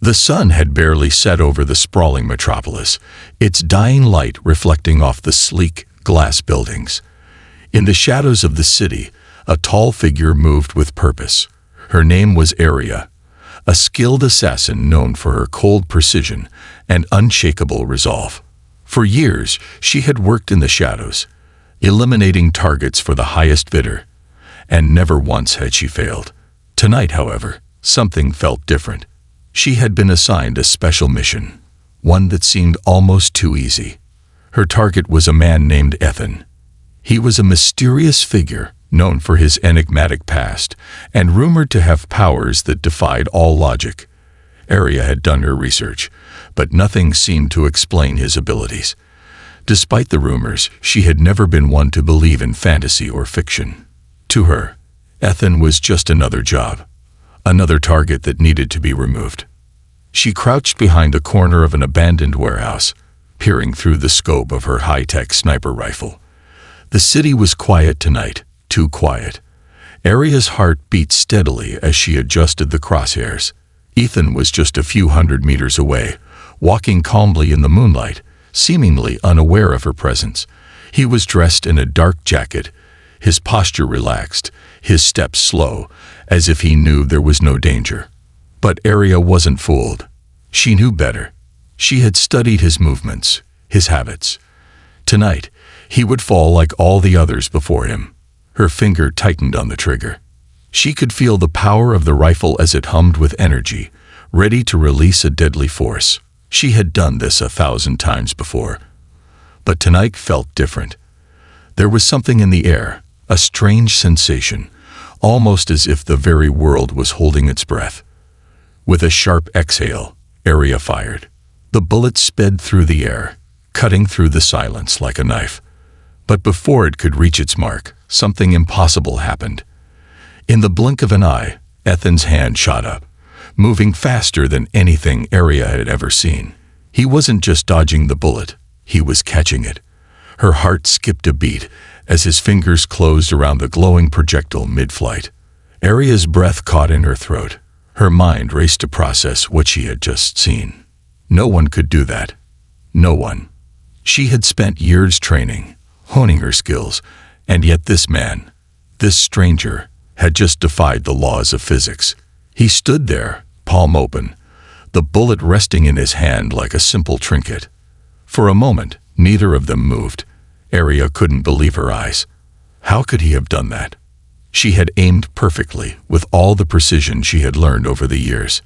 The sun had barely set over the sprawling metropolis, its dying light reflecting off the sleek, glass buildings. In the shadows of the city, a tall figure moved with purpose. Her name was Aria, a skilled assassin known for her cold precision and unshakable resolve. For years, she had worked in the shadows, eliminating targets for the highest bidder, and never once had she failed. Tonight, however, something felt different. She had been assigned a special mission, one that seemed almost too easy. Her target was a man named Ethan. He was a mysterious figure, known for his enigmatic past, and rumored to have powers that defied all logic. Aria had done her research, but nothing seemed to explain his abilities. Despite the rumors, she had never been one to believe in fantasy or fiction. To her, Ethan was just another job, another target that needed to be removed. She crouched behind the corner of an abandoned warehouse, peering through the scope of her high-tech sniper rifle. The city was quiet tonight, too quiet. Aria's heart beat steadily as she adjusted the crosshairs. Ethan was just a few hundred meters away, walking calmly in the moonlight, seemingly unaware of her presence. He was dressed in a dark jacket, his posture relaxed, his steps slow, as if he knew there was no danger. But Aria wasn't fooled. She knew better. She had studied his movements, his habits. Tonight, he would fall like all the others before him. Her finger tightened on the trigger. She could feel the power of the rifle as it hummed with energy, ready to release a deadly force. She had done this 1,000 times before. But tonight felt different. There was something in the air, a strange sensation, almost as if the very world was holding its breath. With a sharp exhale, Aria fired. The bullet sped through the air, cutting through the silence like a knife. But before it could reach its mark, something impossible happened. In the blink of an eye, Ethan's hand shot up, moving faster than anything Aria had ever seen. He wasn't just dodging the bullet, he was catching it. Her heart skipped a beat as his fingers closed around the glowing projectile mid-flight. Aria's breath caught in her throat. Her mind raced to process what she had just seen. No one could do that. No one. She had spent years training, honing her skills, and yet this man, this stranger, had just defied the laws of physics. He stood there, palm open, the bullet resting in his hand like a simple trinket. For a moment, neither of them moved. Aria couldn't believe her eyes. How could he have done that? She had aimed perfectly, with all the precision she had learned over the years.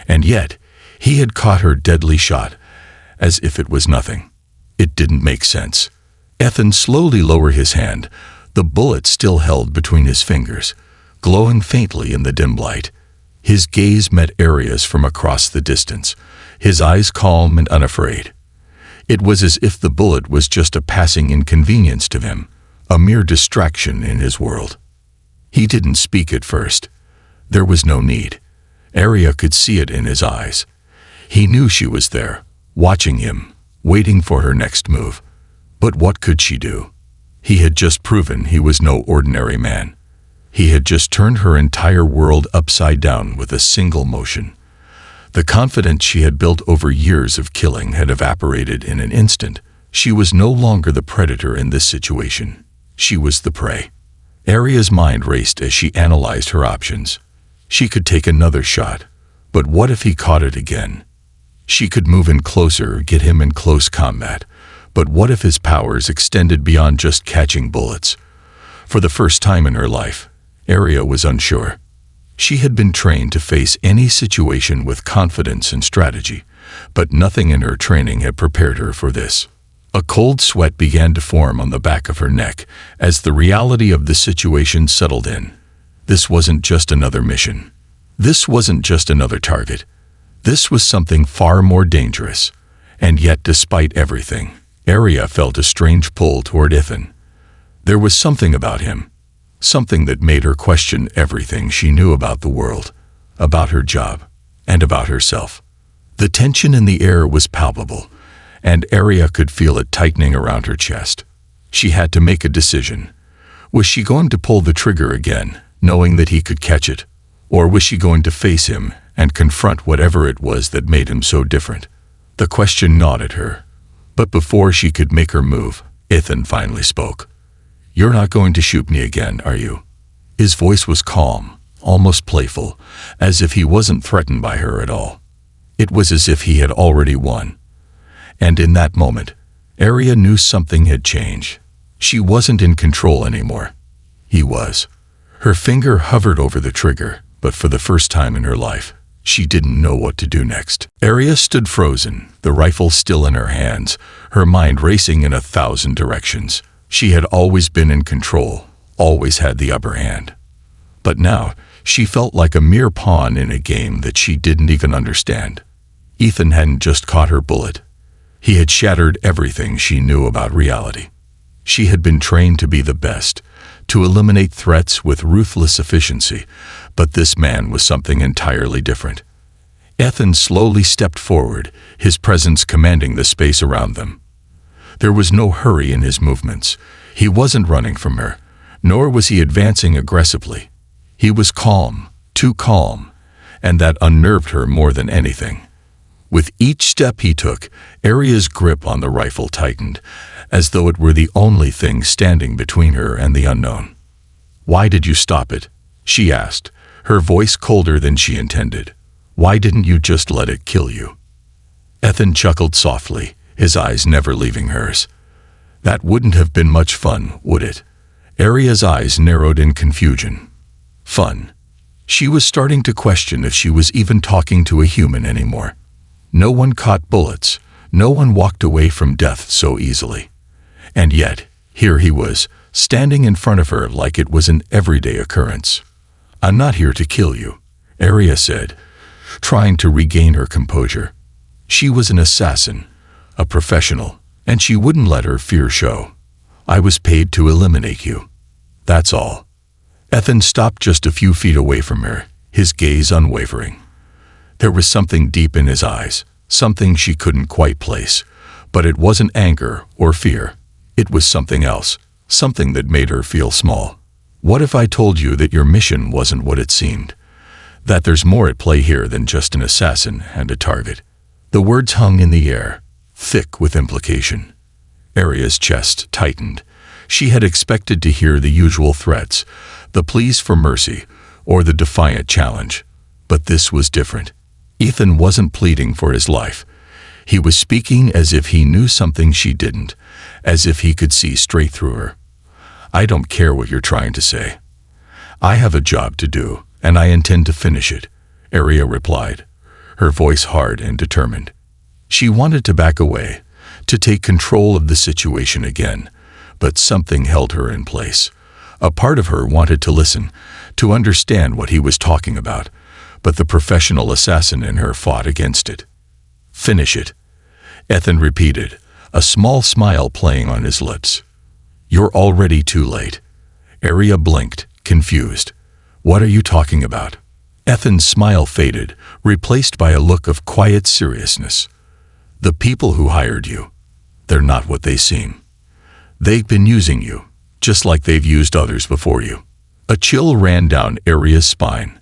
And yet, he had caught her deadly shot, as if it was nothing. It didn't make sense. Ethan slowly lowered his hand, the bullet still held between his fingers, glowing faintly in the dim light. His gaze met Aria's from across the distance, his eyes calm and unafraid. It was as if the bullet was just a passing inconvenience to him, a mere distraction in his world. He didn't speak at first. There was no need. Aria could see it in his eyes. He knew she was there, watching him, waiting for her next move. But what could she do? He had just proven he was no ordinary man. He had just turned her entire world upside down with a single motion. The confidence she had built over years of killing had evaporated in an instant. She was no longer the predator in this situation. She was the prey. Aria's mind raced as she analyzed her options. She could take another shot, but what if he caught it again? She could move in closer, get him in close combat, but what if his powers extended beyond just catching bullets? For the first time in her life, Aria was unsure. She had been trained to face any situation with confidence and strategy, but nothing in her training had prepared her for this. A cold sweat began to form on the back of her neck as the reality of the situation settled in. This wasn't just another mission. This wasn't just another target. This was something far more dangerous. And yet, despite everything, Aria felt a strange pull toward Ethan. There was something about him, something that made her question everything she knew about the world, about her job, and about herself. The tension in the air was palpable, and Aria could feel it tightening around her chest. She had to make a decision. Was she going to pull the trigger again, knowing that he could catch it? Or was she going to face him and confront whatever it was that made him so different. The question gnawed at her, but before she could make her move, Ethan finally spoke. "You're not going to shoot me again, are you?" His voice was calm, almost playful, as if he wasn't threatened by her at all. It was as if he had already won. And in that moment, Arya knew something had changed. She wasn't in control anymore. He was. Her finger hovered over the trigger, but for the first time in her life, she didn't know what to do next. Arya stood frozen, the rifle still in her hands, her mind racing in 1,000 directions. She had always been in control, always had the upper hand. But now, she felt like a mere pawn in a game that she didn't even understand. Ethan hadn't just caught her bullet. He had shattered everything she knew about reality. She had been trained to be the best, to eliminate threats with ruthless efficiency, but this man was something entirely different. Ethan slowly stepped forward, his presence commanding the space around them. There was no hurry in his movements. He wasn't running from her, nor was he advancing aggressively. He was calm, too calm, and that unnerved her more than anything. With each step he took, Arya's grip on the rifle tightened, as though it were the only thing standing between her and the unknown. "Why did you stop it?" she asked, her voice colder than she intended. "Why didn't you just let it kill you?" Ethan chuckled softly, his eyes never leaving hers. "That wouldn't have been much fun, would it?" Arya's eyes narrowed in confusion. Fun. She was starting to question if she was even talking to a human anymore. No one caught bullets. No one walked away from death so easily. And yet, here he was, standing in front of her like it was an everyday occurrence. "I'm not here to kill you," Arya said, trying to regain her composure. She was an assassin, a professional, and she wouldn't let her fear show. "I was paid to eliminate you. That's all." Ethan stopped just a few feet away from her, his gaze unwavering. There was something deep in his eyes, something she couldn't quite place, but it wasn't anger or fear. It was something else, something that made her feel small. "What if I told you that your mission wasn't what it seemed? That there's more at play here than just an assassin and a target?" The words hung in the air, thick with implication. Arya's chest tightened. She had expected to hear the usual threats, the pleas for mercy, or the defiant challenge. But this was different. Ethan wasn't pleading for his life. He was speaking as if he knew something she didn't, as if he could see straight through her. "I don't care what you're trying to say. I have a job to do, and I intend to finish it," Arya replied, her voice hard and determined. She wanted to back away, to take control of the situation again, but something held her in place. A part of her wanted to listen, to understand what he was talking about, but the professional assassin in her fought against it. "Finish it," Ethan repeated, a small smile playing on his lips. "You're already too late." Arya blinked, confused. "What are you talking about?" Ethan's smile faded, replaced by a look of quiet seriousness. "The people who hired you, they're not what they seem. They've been using you, just like they've used others before you." A chill ran down Arya's spine.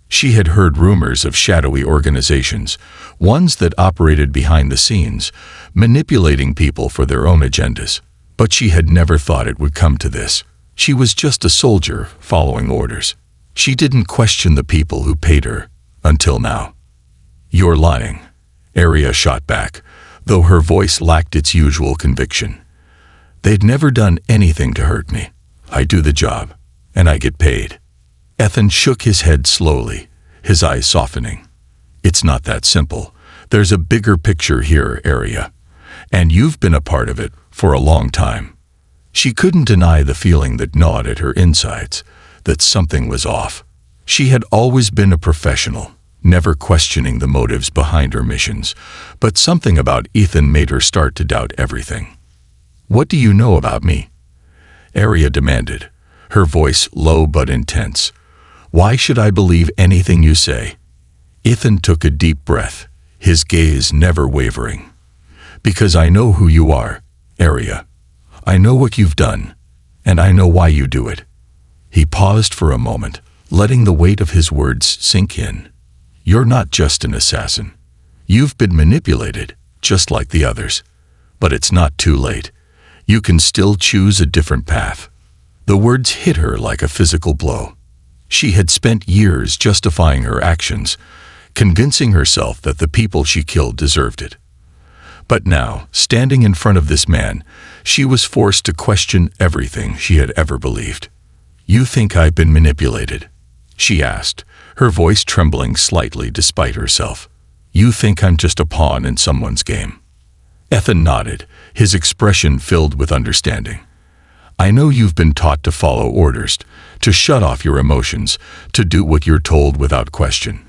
She had heard rumors of shadowy organizations, ones that operated behind the scenes, manipulating people for their own agendas. But she had never thought it would come to this. She was just a soldier following orders. She didn't question the people who paid her, until now. "You're lying," Arya shot back, though her voice lacked its usual conviction. "They'd never done anything to hurt me. I do the job, and I get paid." Ethan shook his head slowly, his eyes softening. "It's not that simple. There's a bigger picture here, Arya, and you've been a part of it for a long time." She couldn't deny the feeling that gnawed at her insides, that something was off. She had always been a professional, never questioning the motives behind her missions, but something about Ethan made her start to doubt everything. "What do you know about me?" Arya demanded, her voice low but intense. "Why should I believe anything you say?" Ethan took a deep breath, his gaze never wavering. "Because I know who you are, Arya. I know what you've done, and I know why you do it." He paused for a moment, letting the weight of his words sink in. You're not just an assassin. You've been manipulated, just like the others. But it's not too late. You can still choose a different path." The words hit her like a physical blow. She had spent years justifying her actions, convincing herself that the people she killed deserved it. But now, standing in front of this man, she was forced to question everything she had ever believed. "You think I've been manipulated?" she asked, her voice trembling slightly despite herself. "You think I'm just a pawn in someone's game?" Ethan nodded, his expression filled with understanding. "I know you've been taught to follow orders, to shut off your emotions, to do what you're told without question.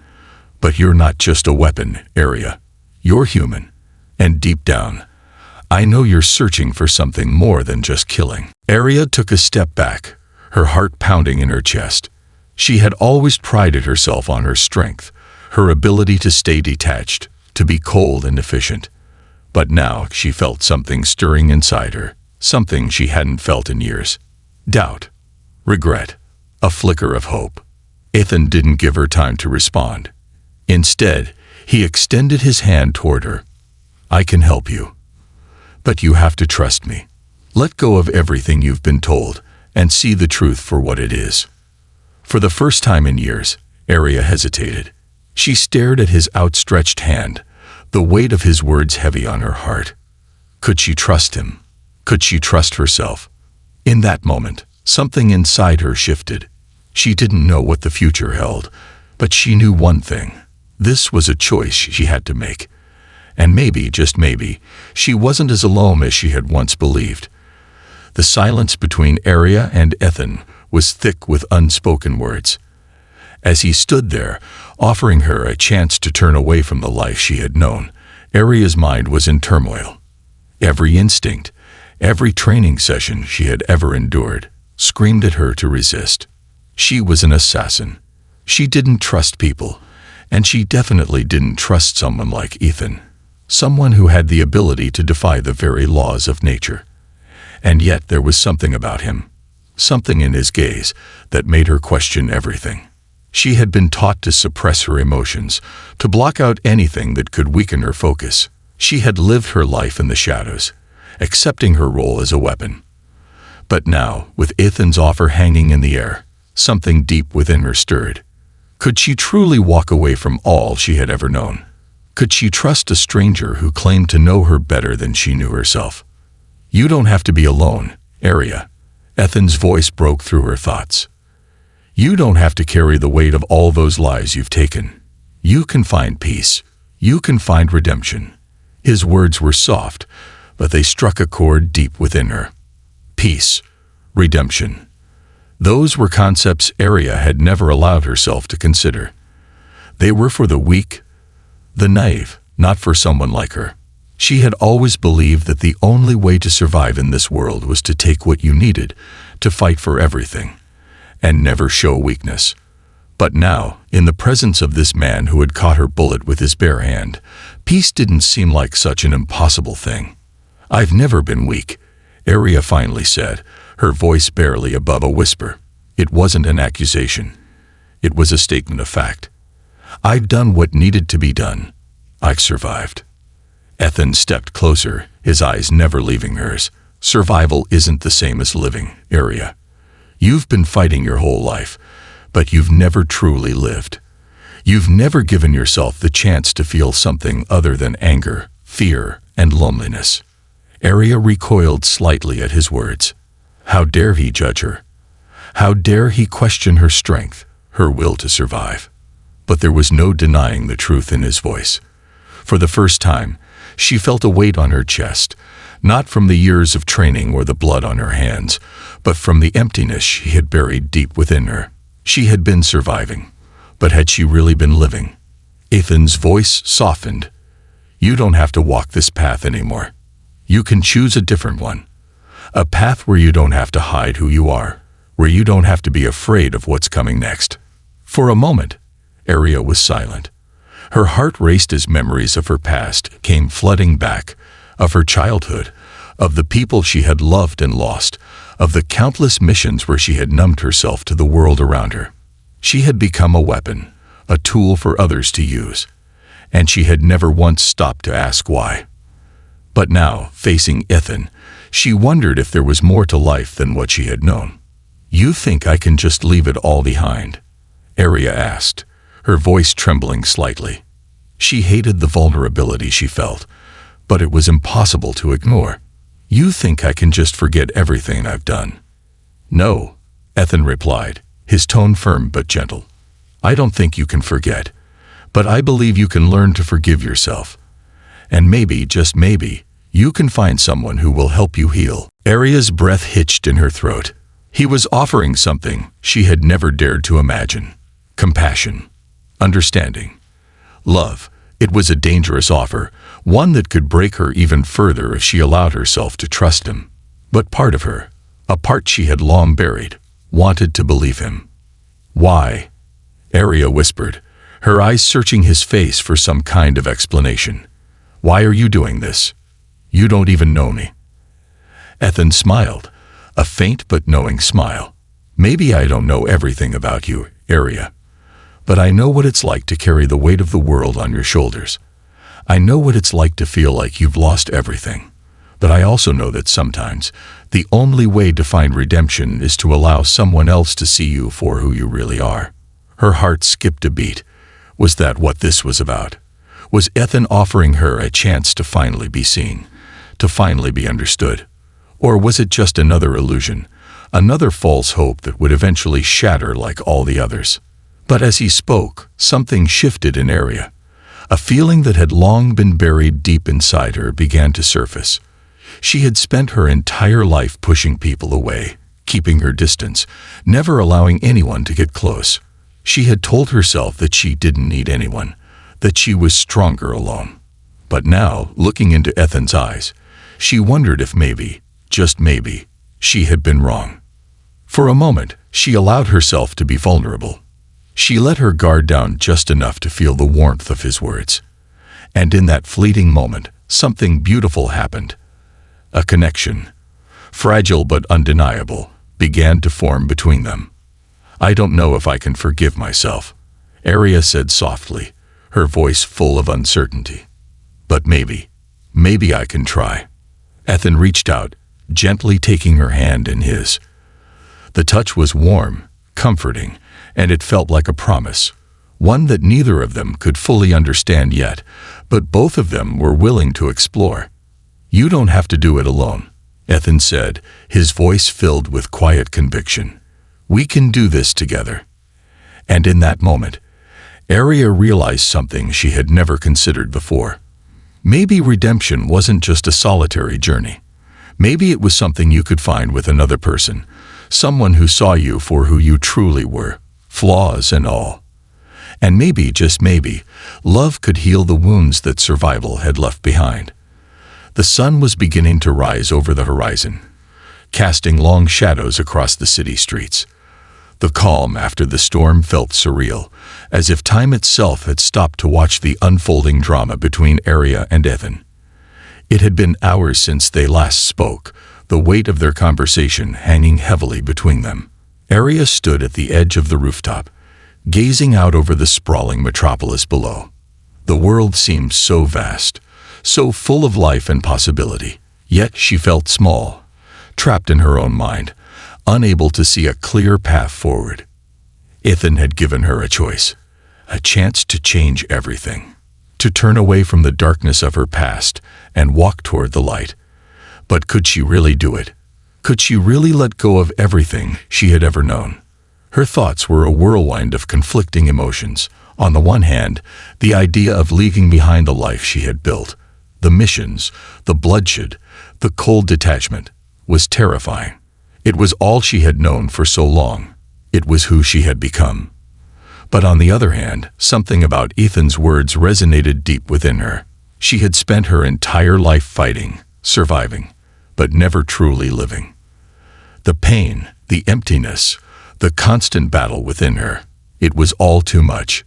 But you're not just a weapon, Arya. You're human. And deep down, I know you're searching for something more than just killing." Arya took a step back, her heart pounding in her chest. She had always prided herself on her strength, her ability to stay detached, to be cold and efficient. But now she felt something stirring inside her, something she hadn't felt in years. Doubt, regret, a flicker of hope. Ethan didn't give her time to respond. Instead, he extended his hand toward her. "I can help you. But you have to trust me. Let go of everything you've been told and see the truth for what it is." For the first time in years, Arya hesitated. She stared at his outstretched hand, the weight of his words heavy on her heart. Could she trust him? Could she trust herself? In that moment, something inside her shifted. She didn't know what the future held, but she knew one thing. This was a choice she had to make. And maybe, just maybe, she wasn't as alone as she had once believed. The silence between Arya and Ethan was thick with unspoken words. As he stood there, offering her a chance to turn away from the life she had known, Arya's mind was in turmoil. Every instinct, every training session she had ever endured, screamed at her to resist. She was an assassin. She didn't trust people, and she definitely didn't trust someone like Ethan. Someone who had the ability to defy the very laws of nature. And yet there was something about him, something in his gaze, that made her question everything. She had been taught to suppress her emotions, to block out anything that could weaken her focus. She had lived her life in the shadows, accepting her role as a weapon. But now, with Ethan's offer hanging in the air, something deep within her stirred. Could she truly walk away from all she had ever known? Could she trust a stranger who claimed to know her better than she knew herself? "You don't have to be alone, Arya." Ethan's voice broke through her thoughts. "You don't have to carry the weight of all those lies you've taken. You can find peace. You can find redemption." His words were soft, but they struck a chord deep within her. Peace, redemption. Those were concepts Arya had never allowed herself to consider. They were for the weak, the naive, not for someone like her. She had always believed that the only way to survive in this world was to take what you needed, to fight for everything, and never show weakness. But now, in the presence of this man who had caught her bullet with his bare hand, peace didn't seem like such an impossible thing. "I've never been weak," Arya finally said, her voice barely above a whisper. It wasn't an accusation. It was a statement of fact. "I've done what needed to be done. I've survived." Ethan stepped closer, his eyes never leaving hers. "Survival isn't the same as living, Arya. You've been fighting your whole life, but you've never truly lived. You've never given yourself the chance to feel something other than anger, fear, and loneliness." Arya recoiled slightly at his words. How dare he judge her? How dare he question her strength, her will to survive? But there was no denying the truth in his voice. For the first time, she felt a weight on her chest, not from the years of training or the blood on her hands, but from the emptiness she had buried deep within her. She had been surviving, but had she really been living? Ethan's voice softened. "You don't have to walk this path anymore. You can choose a different one. A path where you don't have to hide who you are, where you don't have to be afraid of what's coming next." For a moment, Arya was silent. Her heart raced as memories of her past came flooding back, of her childhood, of the people she had loved and lost, of the countless missions where she had numbed herself to the world around her. She had become a weapon, a tool for others to use, and she had never once stopped to ask why. But now, facing Ethan, she wondered if there was more to life than what she had known. "You think I can just leave it all behind?" Arya asked, her voice trembling slightly. She hated the vulnerability she felt, but it was impossible to ignore. "You think I can just forget everything I've done?" "No," Ethan replied, his tone firm but gentle. "I don't think you can forget, but I believe you can learn to forgive yourself. And maybe, just maybe, you can find someone who will help you heal." Arya's breath hitched in her throat. He was offering something she had never dared to imagine. Compassion, understanding, love. It was a dangerous offer, one that could break her even further if she allowed herself to trust him. But part of her, a part she had long buried, wanted to believe him. "Why?" Arya whispered, her eyes searching his face for some kind of explanation. "Why are you doing this? You don't even know me." Ethan smiled, a faint but knowing smile. "Maybe I don't know everything about you, Arya, but I know what it's like to carry the weight of the world on your shoulders. I know what it's like to feel like you've lost everything. But I also know that sometimes the only way to find redemption is to allow someone else to see you for who you really are." Her heart skipped a beat. Was that what this was about? Was Ethan offering her a chance to finally be seen, to finally be understood? Or was it just another illusion, another false hope that would eventually shatter like all the others? But as he spoke, something shifted in Arya. A feeling that had long been buried deep inside her began to surface. She had spent her entire life pushing people away, keeping her distance, never allowing anyone to get close. She had told herself that she didn't need anyone, that she was stronger alone. But now, looking into Ethan's eyes, she wondered if maybe, just maybe, she had been wrong. For a moment, she allowed herself to be vulnerable. She let her guard down just enough to feel the warmth of his words. And in that fleeting moment, something beautiful happened. A connection, fragile but undeniable, began to form between them. "I don't know if I can forgive myself," Arya said softly, her voice full of uncertainty. "But maybe I can try." Ethan reached out, gently taking her hand in his. The touch was warm, comforting, and it felt like a promise, one that neither of them could fully understand yet, but both of them were willing to explore. "You don't have to do it alone," Ethan said, his voice filled with quiet conviction. "We can do this together." And in that moment, Arya realized something she had never considered before. Maybe redemption wasn't just a solitary journey. Maybe it was something you could find with another person, someone who saw you for who you truly were, flaws and all. And maybe, just maybe, love could heal the wounds that survival had left behind. The sun was beginning to rise over the horizon, casting long shadows across the city streets. The calm after the storm felt surreal, as if time itself had stopped to watch the unfolding drama between Arya and Ethan. It had been hours since they last spoke, the weight of their conversation hanging heavily between them. Arya stood at the edge of the rooftop, gazing out over the sprawling metropolis below. The world seemed so vast, so full of life and possibility, yet she felt small, trapped in her own mind, unable to see a clear path forward. Ethan had given her a choice, a chance to change everything, to turn away from the darkness of her past and walk toward the light. But could she really do it? Could she really let go of everything she had ever known? Her thoughts were a whirlwind of conflicting emotions. On the one hand, the idea of leaving behind the life she had built, the missions, the bloodshed, the cold detachment, was terrifying. It was all she had known for so long. It was who she had become. But on the other hand, something about Ethan's words resonated deep within her. She had spent her entire life fighting, surviving, but never truly living. The pain, the emptiness, the constant battle within her, it was all too much.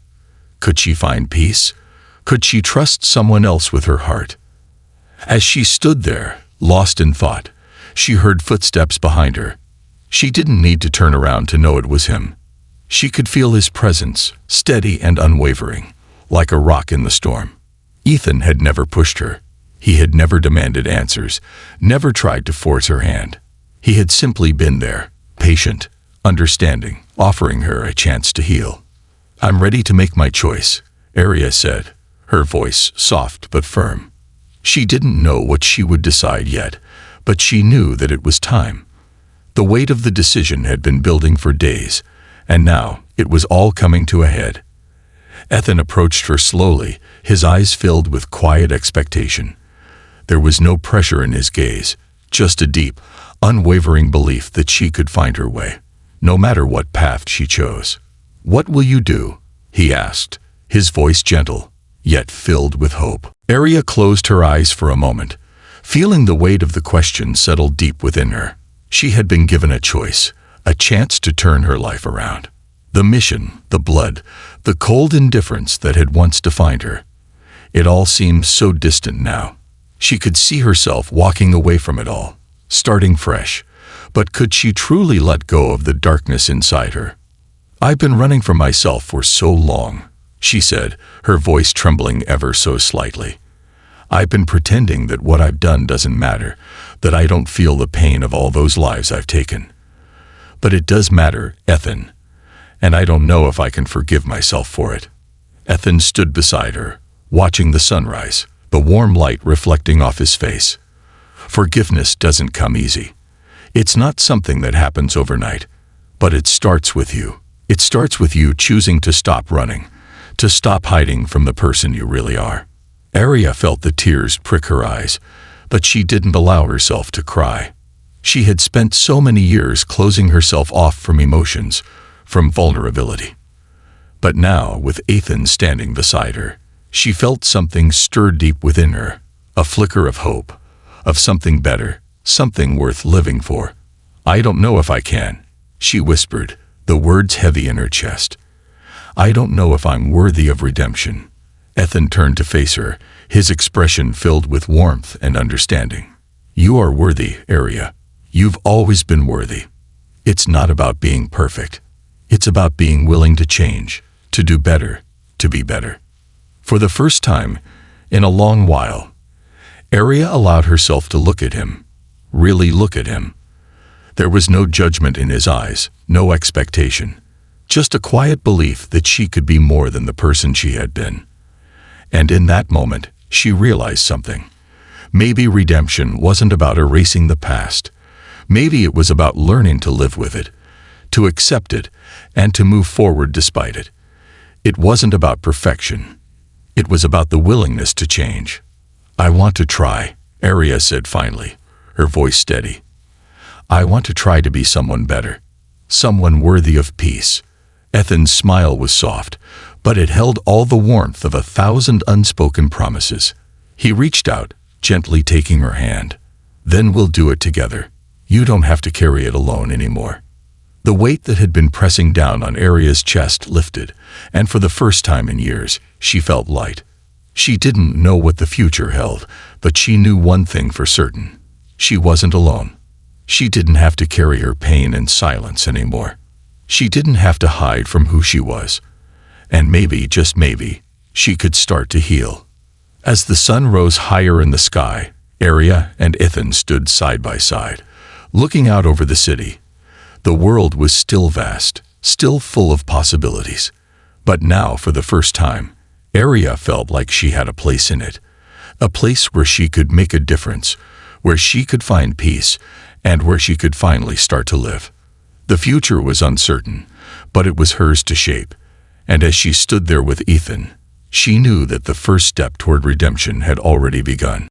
Could she find peace? Could she trust someone else with her heart? As she stood there, lost in thought, she heard footsteps behind her. She didn't need to turn around to know it was him. She could feel his presence, steady and unwavering, like a rock in the storm. Ethan had never pushed her. He had never demanded answers, never tried to force her hand. He had simply been there, patient, understanding, offering her a chance to heal. "I'm ready to make my choice," Arya said, her voice soft but firm. She didn't know what she would decide yet, but she knew that it was time. The weight of the decision had been building for days, and now it was all coming to a head. Ethan approached her slowly, his eyes filled with quiet expectation. There was no pressure in his gaze, just a deep, unwavering belief that she could find her way, no matter what path she chose. "What will you do?" he asked, his voice gentle, yet filled with hope. Arya closed her eyes for a moment, feeling the weight of the question settle deep within her. She had been given a choice, a chance to turn her life around. The mission, the blood, the cold indifference that had once defined her. It all seemed so distant now. She could see herself walking away from it all, starting fresh. But could she truly let go of the darkness inside her? "I've been running from myself for so long," she said, her voice trembling ever so slightly. "I've been pretending that what I've done doesn't matter, that I don't feel the pain of all those lives I've taken. But it does matter, Ethan, and I don't know if I can forgive myself for it." Ethan stood beside her, watching the sunrise, the warm light reflecting off his face. Forgiveness doesn't come easy. It's not something that happens overnight, but it starts with you. It starts with you choosing to stop running, to stop hiding from the person you really are. Arya felt the tears prick her eyes, but she didn't allow herself to cry. She had spent so many years closing herself off from emotions, from vulnerability. But now, with Ethan standing beside her, she felt something stir deep within her, a flicker of hope, of something better, something worth living for. "I don't know if I can," she whispered, the words heavy in her chest. "I don't know if I'm worthy of redemption." Ethan turned to face her, his expression filled with warmth and understanding. "You are worthy, Arya. You've always been worthy. It's not about being perfect. It's about being willing to change, to do better, to be better." For the first time in a long while, Arya allowed herself to look at him, really look at him. There was no judgment in his eyes, no expectation, just a quiet belief that she could be more than the person she had been. And in that moment, she realized something. Maybe redemption wasn't about erasing the past. Maybe it was about learning to live with it, to accept it, and to move forward despite it. It wasn't about perfection. It was about the willingness to change. "I want to try," Arya said finally, her voice steady. "I want to try to be someone better, someone worthy of peace." Ethan's smile was soft, but it held all the warmth of 1,000 unspoken promises. He reached out, gently taking her hand. "Then we'll do it together. You don't have to carry it alone anymore." The weight that had been pressing down on Arya's chest lifted, and for the first time in years, she felt light. She didn't know what the future held, but she knew one thing for certain. She wasn't alone. She didn't have to carry her pain in silence anymore. She didn't have to hide from who she was. And maybe, just maybe, she could start to heal. As the sun rose higher in the sky, Arya and Ethan stood side by side, looking out over the city. The world was still vast, still full of possibilities. But now, for the first time, Arya felt like she had a place in it. A place where she could make a difference, where she could find peace, and where she could finally start to live. The future was uncertain, but it was hers to shape. And as she stood there with Ethan, she knew that the first step toward redemption had already begun.